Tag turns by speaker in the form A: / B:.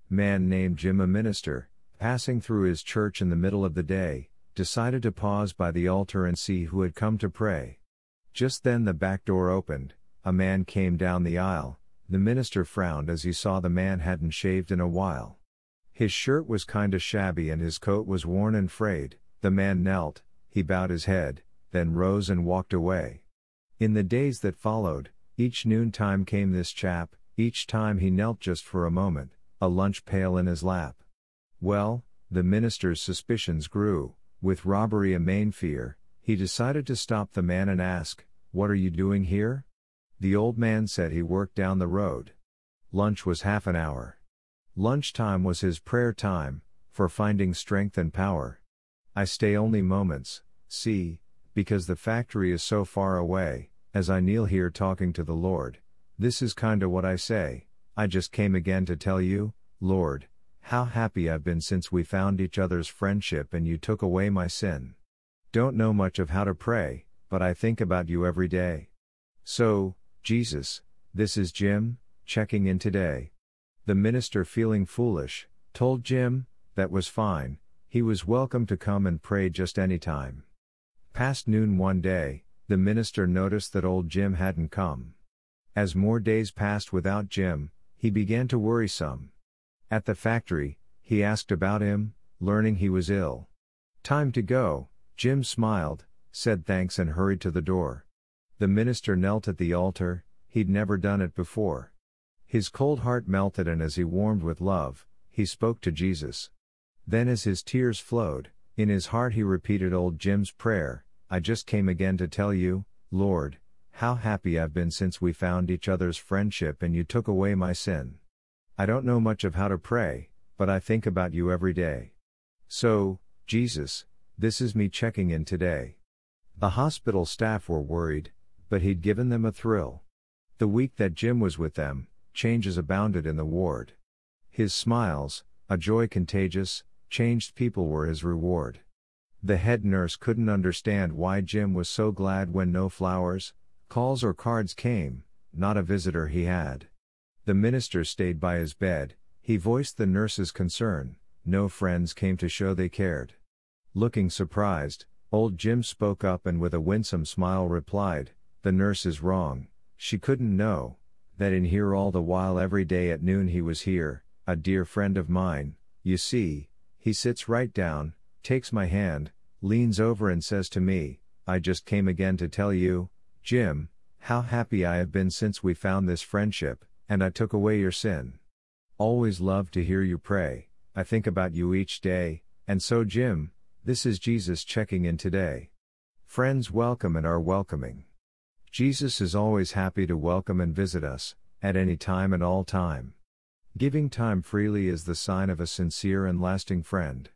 A: man named Jim, a minister, passing through his church in the middle of the day, decided to pause by the altar and see who had come to pray. Just then the back door opened, a man came down the aisle. The minister frowned as he saw the man hadn't shaved in a while. His shirt was kinda shabby and his coat was worn and frayed. The man knelt, he bowed his head, then rose and walked away. In the days that followed, each noontime came this chap, each time he knelt just for a moment, a lunch pail in his lap. Well, the minister's suspicions grew. With robbery a main fear, he decided to stop the man and ask, "What are you doing here?" The old man said he worked down the road. Lunch was half an hour. Lunchtime was his prayer time, for finding strength and power. I stay only moments, see, because the factory is so far away. As I kneel here talking to the Lord, this is kinda what I say. I just came again to tell you, Lord, how happy I've been since we found each other's friendship and you took away my sin. Don't know much of how to pray, but I think about you every day. So, Jesus, this is Jim, checking in today. The minister, feeling foolish, told Jim, that was fine, he was welcome to come and pray just any time. Past noon one day, the minister noticed that old Jim hadn't come. As more days passed without Jim, he began to worry some. At the factory, he asked about him, learning he was ill. Time to go, Jim smiled, said thanks and hurried to the door. The minister knelt at the altar, he'd never done it before. His cold heart melted and as he warmed with love, he spoke to Jesus. Then as his tears flowed, in his heart he repeated old Jim's prayer, I just came again to tell you, Lord, how happy I've been since we found each other's friendship and you took away my sin. I don't know much of how to pray, but I think about you every day. So, Jesus, this is me checking in today. The hospital staff were worried, but he'd given them a thrill. The week that Jim was with them, changes abounded in the ward. His smiles, a joy contagious, changed people were his reward. The head nurse couldn't understand why Jim was so glad when no flowers, calls or cards came, not a visitor he had. The minister stayed by his bed, he voiced the nurse's concern, no friends came to show they cared. Looking surprised, old Jim spoke up and with a winsome smile replied, the nurse is wrong, she couldn't know, that in here all the while every day at noon he was here, a dear friend of mine, you see, he sits right down, takes my hand, leans over and says to me, I just came again to tell you, Jim, how happy I have been since we found this friendship, and I took away your sin. Always love to hear you pray, I think about you each day, and so Jim, this is Jesus checking in today. Friends welcome and are welcoming. Jesus is always happy to welcome and visit us, at any time and all time. Giving time freely is the sign of a sincere and lasting friend.